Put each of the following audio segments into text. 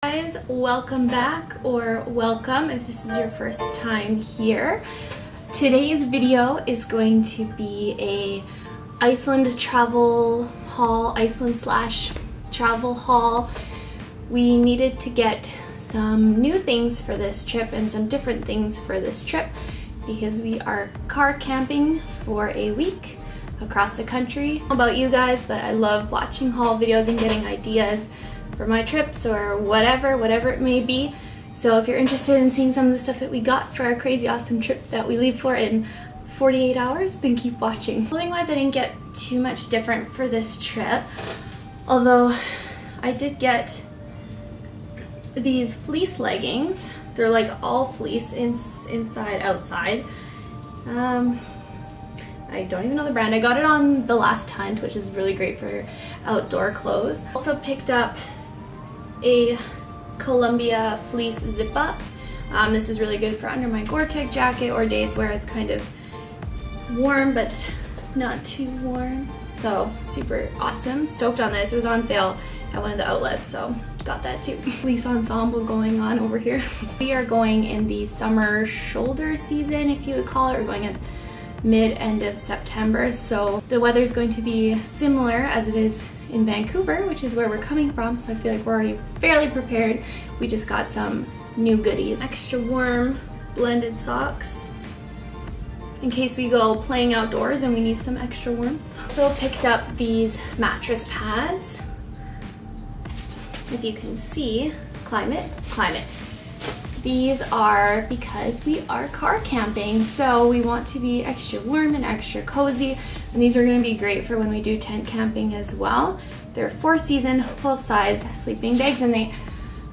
Guys, welcome back, or welcome if this is your first time here. Today's video is going to be a Iceland travel haul, Iceland/travel haul. We needed to get some new things for this trip and some different things for this trip because we are car camping for a week across the country. I don't know about you guys, but I love watching haul videos and getting ideas for my trips or whatever it may be. So if you're interested in seeing some of the stuff that we got for our crazy awesome trip that we leave for in 48 hours, then keep watching. Clothing wise, I didn't get too much different for this trip, although I did get these fleece leggings. They're like all fleece, inside, outside. I don't even know the brand. I got it on the last hunt, which is really great for outdoor clothes. Also picked up a Columbia fleece zip up. This is really good for under my Gore-Tex jacket or days where it's kind of warm but not too warm. So super awesome. Stoked on this. It was on sale at one of the outlets, so got that too. Fleece ensemble going on over here. We are going in the summer shoulder season, if you would call it. We're going at mid-end of September, so the weather is going to be similar as it is in Vancouver, which is where we're coming from, so I feel like we're already fairly prepared. We just got some new goodies. Extra warm blended socks in case we go playing outdoors and we need some extra warmth. Also picked up these mattress pads. If you can see, climate. These are because we are car camping, so we want to be extra warm and extra cozy, and these are going to be great for when we do tent camping as well. They're 4-season, full-size sleeping bags, and they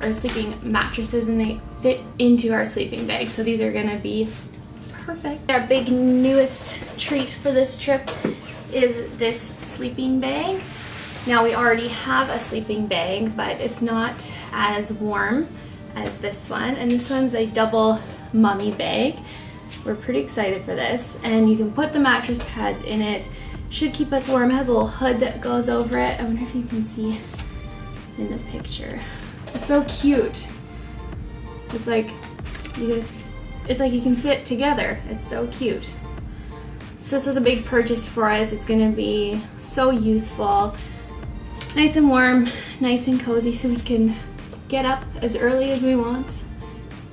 are sleeping mattresses, and they fit into our sleeping bag, so these are going to be perfect. Our big newest treat for this trip is this sleeping bag. Now we already have a sleeping bag, but it's not as warm as this one, and this one's a double mummy bag. We're pretty excited for this, and you can put the mattress pads in it. Should keep us warm. It has a little hood that goes over it. I wonder if you can see in the picture. It's so cute. It's like you can fit together. It's so cute. So this was a big purchase for us. It's gonna be so useful. Nice and warm, nice and cozy, so we can get up as early as we want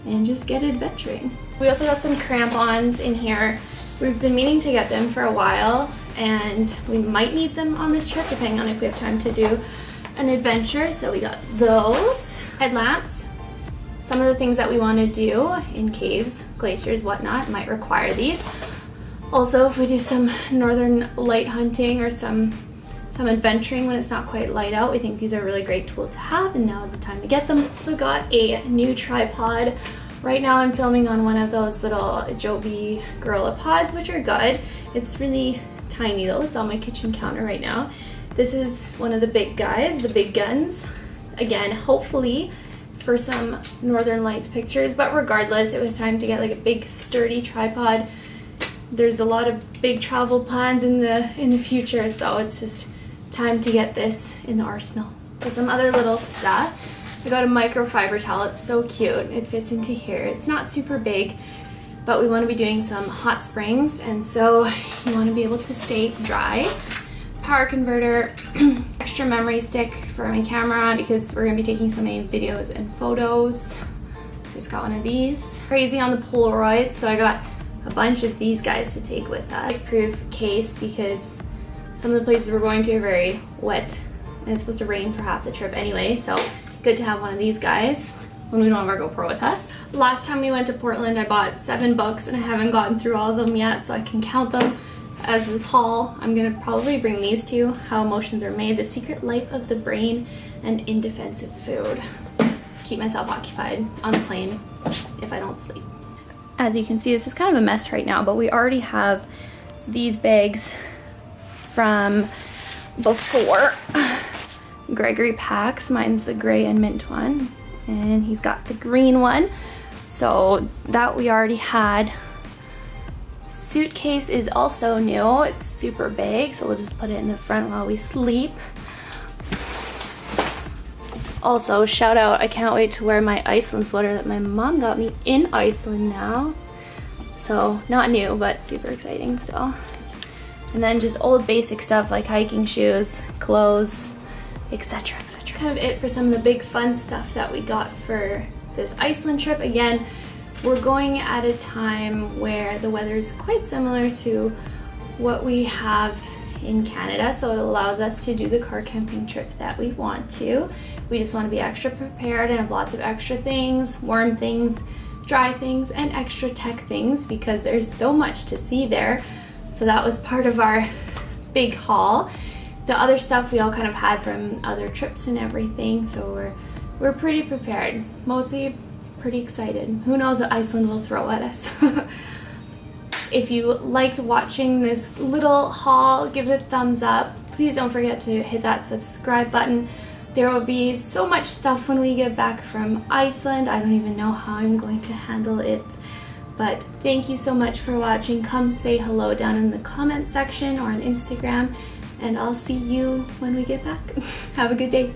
and just get adventuring. We also got some crampons in here. We've been meaning to get them for a while, and we might need them on this trip depending on if we have time to do an adventure, so we got those. Headlamps. Some of the things that we want to do in caves, glaciers, whatnot might require these. Also, if we do some northern light hunting or some adventuring when it's not quite light out, we think these are a really great tool to have, and now is the time to get them. We got a new tripod. Right now I'm filming on one of those little Joby Gorilla Pods, which are good. It's really tiny though. It's on my kitchen counter right now. This is one of the big guys, the big guns. Again, hopefully for some Northern Lights pictures, but regardless, it was time to get like a big sturdy tripod. There's a lot of big travel plans in the future, so it's just time to get this in the arsenal. So some other little stuff. I got a microfiber towel. It's so cute. It fits into here. It's not super big, but we want to be doing some hot springs, and so you want to be able to stay dry. Power converter, extra memory stick for my camera because we're going to be taking so many videos and photos. Just got one of these. Crazy on the Polaroid, so I got a bunch of these guys to take with us. Proof case because some of the places we're going to are very wet and it's supposed to rain for half the trip anyway, so good to have one of these guys when we don't have our GoPro with us. Last time we went to Portland, I bought 7 books and I haven't gotten through all of them yet, so I can count them as this haul. I'm gonna probably bring these two, How Emotions Are Made, The Secret Life of the Brain, and Indefensive Food. Keep myself occupied on the plane if I don't sleep. As you can see, this is kind of a mess right now, but we already have these bags from before. Gregory packs. Mine's the gray and mint one, and he's got the green one, so that we already had. Suitcase is also new. It's super big, so we'll just put it in the front while we sleep. Also, shout out, I can't wait to wear my Iceland sweater that my mom got me in Iceland now. So, not new, but super exciting still. And then just old basic stuff like hiking shoes, clothes, etc, etc. Kind of it for some of the big fun stuff that we got for this Iceland trip. Again, we're going at a time where the weather is quite similar to what we have in Canada, so it allows us to do the car camping trip that we want to. We just want to be extra prepared and have lots of extra things, warm things, dry things, and extra tech things because there's so much to see there. So that was part of our big haul. The other stuff we all kind of had from other trips and everything, so we're pretty prepared. Mostly pretty excited. Who knows what Iceland will throw at us. If you liked watching this little haul, give it a thumbs up. Please don't forget to hit that subscribe button. There will be so much stuff when we get back from Iceland. I don't even know how I'm going to handle it. But thank you so much for watching. Come say hello down in the comment section or on Instagram. And I'll see you when we get back. Have a good day.